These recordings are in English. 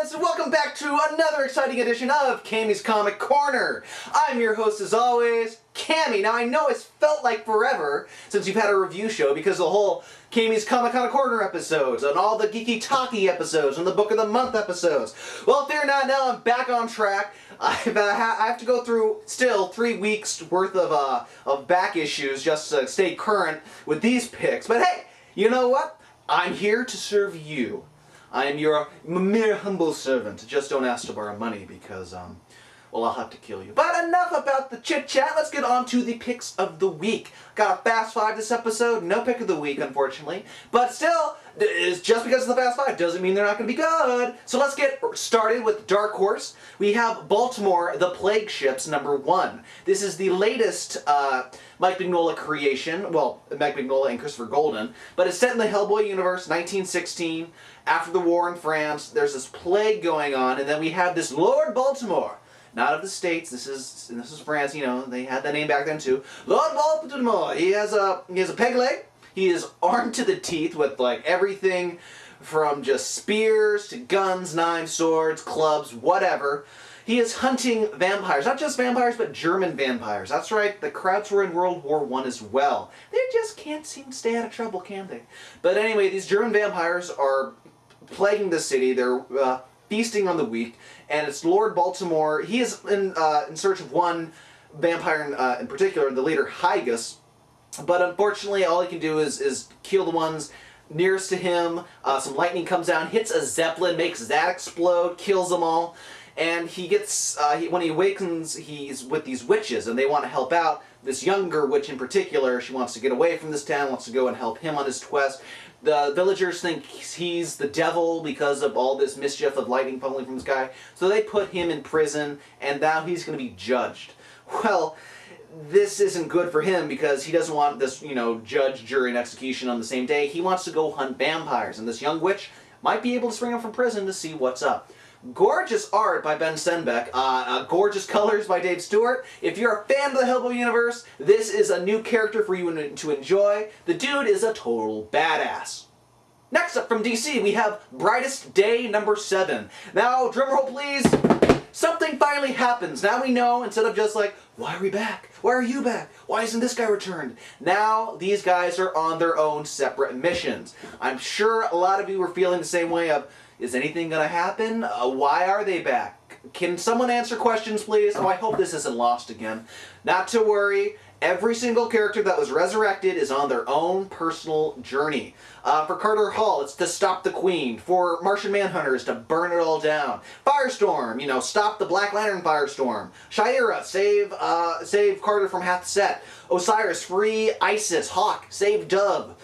guys, and welcome back to another exciting edition of Cammy's Comic Corner. I'm your host as always, Cammy. Now I know it's felt like forever since you've had a review show because the whole Cammy's Comic Corner episodes and all the Geeky Talkie episodes and the Book of the Month episodes. Well, fear not, now I'm back on track. I have to go through still 3 weeks worth of back issues just to stay current with these picks. But hey, you know what? I'm here to serve you. I am your mere humble servant. Just don't ask to borrow money because, well, I'll have to kill you. But enough about the chit-chat. Let's get on to the picks of the week. Got a Fast Five this episode. No pick of the week, unfortunately. But still, just because of the Fast Five doesn't mean they're not going to be good. So let's get started with Dark Horse. We have Baltimore, The Plague Ships, #1. This is the latest Mike Mignola creation. Well, Mike Mignola and Christopher Golden. But it's set in the Hellboy universe, 1916. After the war in France, there's this plague going on, and then we have this Lord Baltimore. Not of the States. This is France. You know, they had that name back then too. Lord Baltimore. He has a peg leg. He is armed to the teeth with like everything from just spears to guns, knives, swords, clubs, whatever. He is hunting vampires. Not just vampires, but German vampires. That's right. The Krauts were in World War I as well. They just can't seem to stay out of trouble, can they? But anyway, these German vampires are plaguing the city. They're feasting on the weak, and it's Lord Baltimore. He is in search of one vampire in particular, the leader Hygus, but unfortunately all he can do is kill the ones nearest to him. Some lightning comes down, hits a zeppelin, makes that explode, kills them all, and he gets, when he awakens, he's with these witches, and they want to help out. This younger witch in particular, she wants to get away from this town, wants to go and help him on his quest. The villagers think he's the devil because of all this mischief of lightning falling from the sky. So they put him in prison, and now he's going to be judged. Well, this isn't good for him because he doesn't want this, judge, jury, and execution on the same day. He wants to go hunt vampires, and this young witch might be able to spring him from prison to see what's up. Gorgeous art by Ben Stenbeck, gorgeous colors by Dave Stewart. If you're a fan of the Hellboy universe, this is a new character for you to enjoy. The dude is a total badass. Next up from DC, we have Brightest Day #7. Now, drumroll please. Something finally happens. Now we know, instead of just like, why are we back? Why are you back? Why isn't this guy returned? Now, these guys are on their own separate missions. I'm sure a lot of you were feeling the same way of, is anything going to happen? Why are they back? Can someone answer questions, please? Oh, I hope this isn't lost again. Not to worry. Every single character that was resurrected is on their own personal journey. For Carter Hall, it's to stop the Queen. For Martian Manhunter, it's to burn it all down. Firestorm, stop the Black Lantern firestorm. Shira, save Carter from Hath Set. Osiris, free Isis. Hawk, save Dove.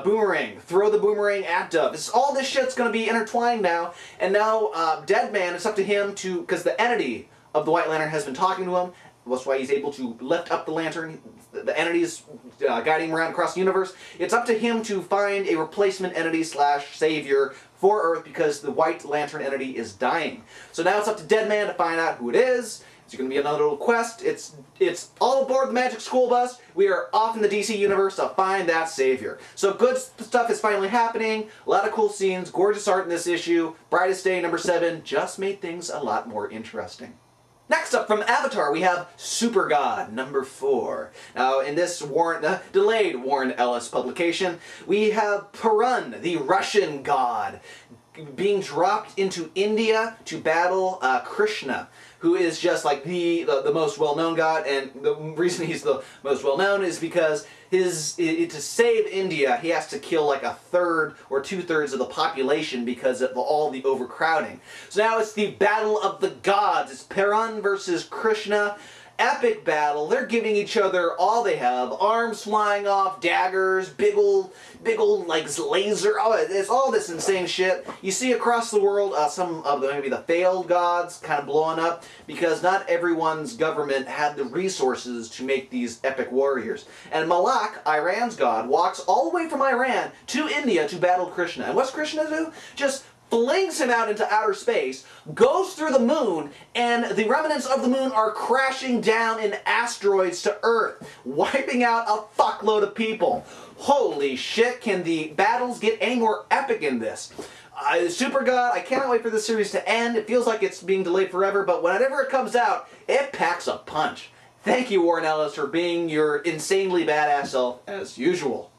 Boomerang, throw the boomerang at Dove. All this shit's going to be intertwined now, and now Deadman, it's up to him to, because the entity of the White Lantern has been talking to him. That's why he's able to lift up the lantern. The entity is guiding him around across the universe. It's up to him to find a replacement entity / savior for Earth because the White Lantern entity is dying. So now it's up to Deadman to find out who it is. It's going to be another little quest. It's all aboard the Magic School Bus. We are off in the DC universe to find that savior. So good stuff is finally happening. A lot of cool scenes. Gorgeous art in this issue. Brightest Day #7 just made things a lot more interesting. Next up from Avatar, we have Supergod #4. Now, in this delayed Warren Ellis publication, we have Perun, the Russian god, being dropped into India to battle Krishna, who is just like the most well-known god, and the reason he's the most well-known is because to save India, he has to kill like 1/3 or 2/3 of the population because of all the overcrowding. So now it's the battle of the gods. It's Perun versus Krishna. Epic battle. They're giving each other all they have. Arms flying off, daggers, big old like laser. Oh, it's all this insane shit. You see across the world some of maybe the failed gods kind of blowing up because not everyone's government had the resources to make these epic warriors. And Malak, Iran's god, walks all the way from Iran to India to battle Krishna. And what's Krishna do? Just flings him out into outer space, goes through the moon, and the remnants of the moon are crashing down in asteroids to Earth, wiping out a fuckload of people. Holy shit, can the battles get any more epic in this? Supergod, I cannot wait for this series to end. It feels like it's being delayed forever, but whenever it comes out, it packs a punch. Thank you, Warren Ellis, for being your insanely badass self as usual.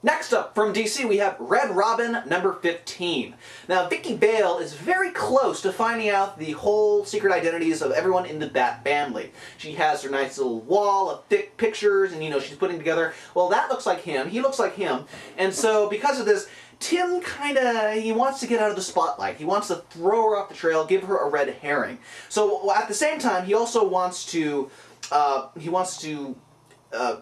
Next up, from DC, we have Red Robin number 15. Now, Vicky Vale is very close to finding out the whole secret identities of everyone in the Bat family. She has her nice little wall of thick pictures, and she's putting together, well, that looks like him, he looks like him, and so because of this, Tim he wants to get out of the spotlight. He wants to throw her off the trail, give her a red herring. So at the same time, he also wants to,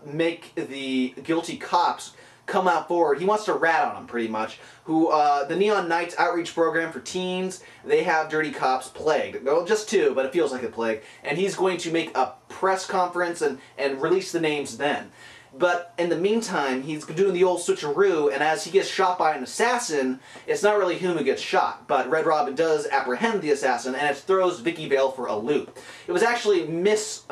make the guilty cops come out forward. He wants to rat on them, pretty much. The Neon Knights outreach program for teens, they have dirty cops plagued. Well, just two, but it feels like a plague. And he's going to make a press conference and release the names then. But in the meantime, he's doing the old switcheroo, and as he gets shot by an assassin, it's not really him who gets shot, but Red Robin does apprehend the assassin, and it throws Vicky Vale for a loop. It was actually Miss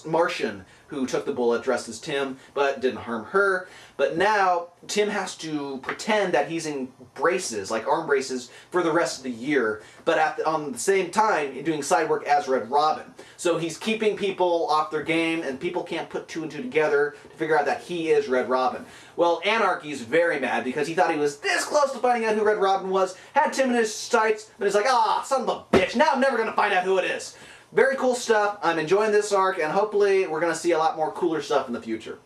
Martian who took the bullet dressed as Tim, but didn't harm her. But now, Tim has to pretend that he's in braces, like arm braces, for the rest of the year, but on the same time, doing side work as Red Robin. So he's keeping people off their game, and people can't put two and two together to figure out that he is Red Robin. Well, Anarchy's very mad because he thought he was this close to finding out who Red Robin was, had Tim in his sights, but he's like, son of a bitch, now I'm never going to find out who it is. Very cool stuff. I'm enjoying this arc, and hopefully we're going to see a lot more cooler stuff in the future.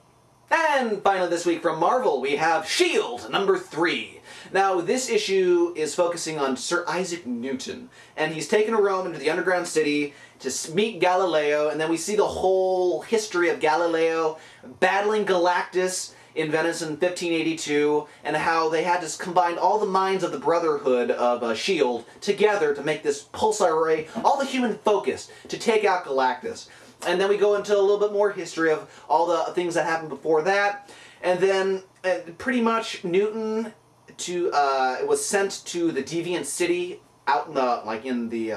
And finally this week from Marvel, we have S.H.I.E.L.D. number 3. Now, this issue is focusing on Sir Isaac Newton, and he's taken a roam into the underground city to meet Galileo, and then we see the whole history of Galileo battling Galactus in Venice in 1582, and how they had to combine all the minds of the Brotherhood of S.H.I.E.L.D. together to make this pulsar ray, all the human focus, to take out Galactus. And then we go into a little bit more history of all the things that happened before that, and then pretty much Newton was sent to the Deviant City out in the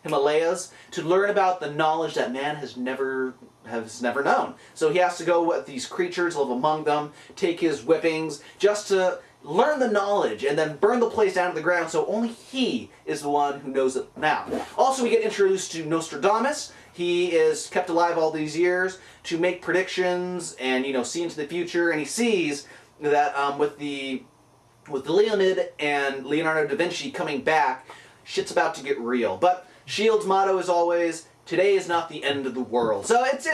Himalayas to learn about the knowledge that man has never known. So he has to go with these creatures, live among them, take his whippings, just to learn the knowledge, and then burn the place down to the ground so only he is the one who knows it now. Also, we get introduced to Nostradamus. He is kept alive all these years to make predictions and, see into the future, and he sees that with the Leonid and Leonardo da Vinci coming back, shit's about to get real. But S.H.I.E.L.D.'s motto is always, today is not the end of the world. So it's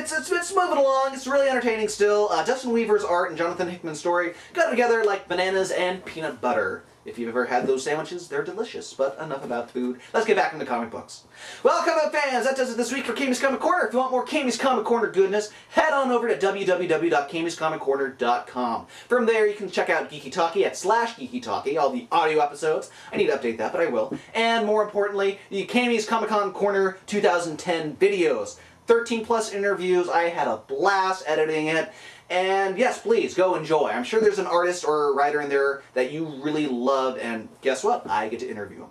moving along. It's really entertaining still. Dustin Weaver's art and Jonathan Hickman's story go together like bananas and peanut butter. If you've ever had those sandwiches, they're delicious. But enough about food. Let's get back into comic books. Well, comic book fans, that does it this week for Cammy's Comic Corner. If you want more Cammy's Comic Corner goodness, head on over to www.cammyscomiccorner.com. From there, you can check out Geeky Talkie at /Geeky Talkie, all the audio episodes. I need to update that, but I will. And more importantly, the Cammy's Comic Con Corner 2010 videos. 13 plus interviews. I had a blast editing it. And yes, please, go enjoy. I'm sure there's an artist or a writer in there that you really love, and guess what? I get to interview them.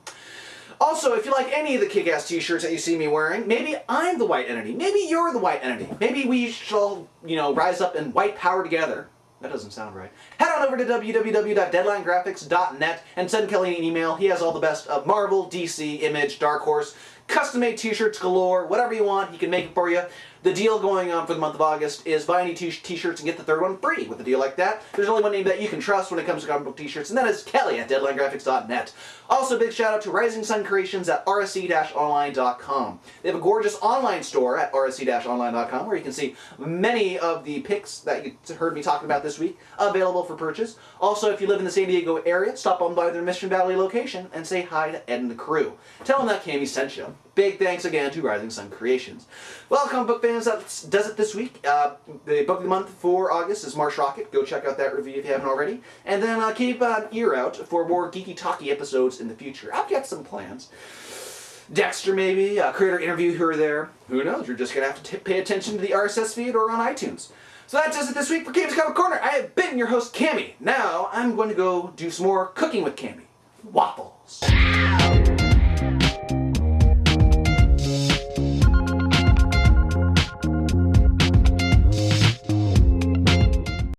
Also, if you like any of the kick-ass t-shirts that you see me wearing, maybe I'm the white entity. Maybe you're the white entity. Maybe we shall, rise up in white power together. That doesn't sound right. Head on over to www.deadlinegraphics.net and send Kelly an email. He has all the best of Marvel, DC, Image, Dark Horse, custom-made t-shirts galore, whatever you want, he can make it for you. The deal going on for the month of August is buy any t-shirts and get the third one free. With a deal like that, there's only one name that you can trust when it comes to comic book t-shirts, and that is Kelly at DeadlineGraphics.net. Also, big shout out to Rising Sun Creations at rsc-online.com. They have a gorgeous online store at rsc-online.com where you can see many of the pics that you heard me talking about this week available for purchase. Also, if you live in the San Diego area, stop on by their Mission Valley location and say hi to Ed and the crew. Tell them that Cammy sent you. Big thanks again to Rising Sun Creations. Well, comic book fans, that does it this week. The book of the month for August is Marsh Rocket. Go check out that review if you haven't already. And then keep an ear out for more Geeky Talkie episodes in the future. I've got some plans. Dexter, maybe, a creator interview here or there. Who knows? You're just going to have to pay attention to the RSS feed or on iTunes. So that does it this week for Cammy's Comic Corner. I have been your host, Cammy. Now, I'm going to go do some more cooking with Cammy. Waffles. S.H.I.E.L.D.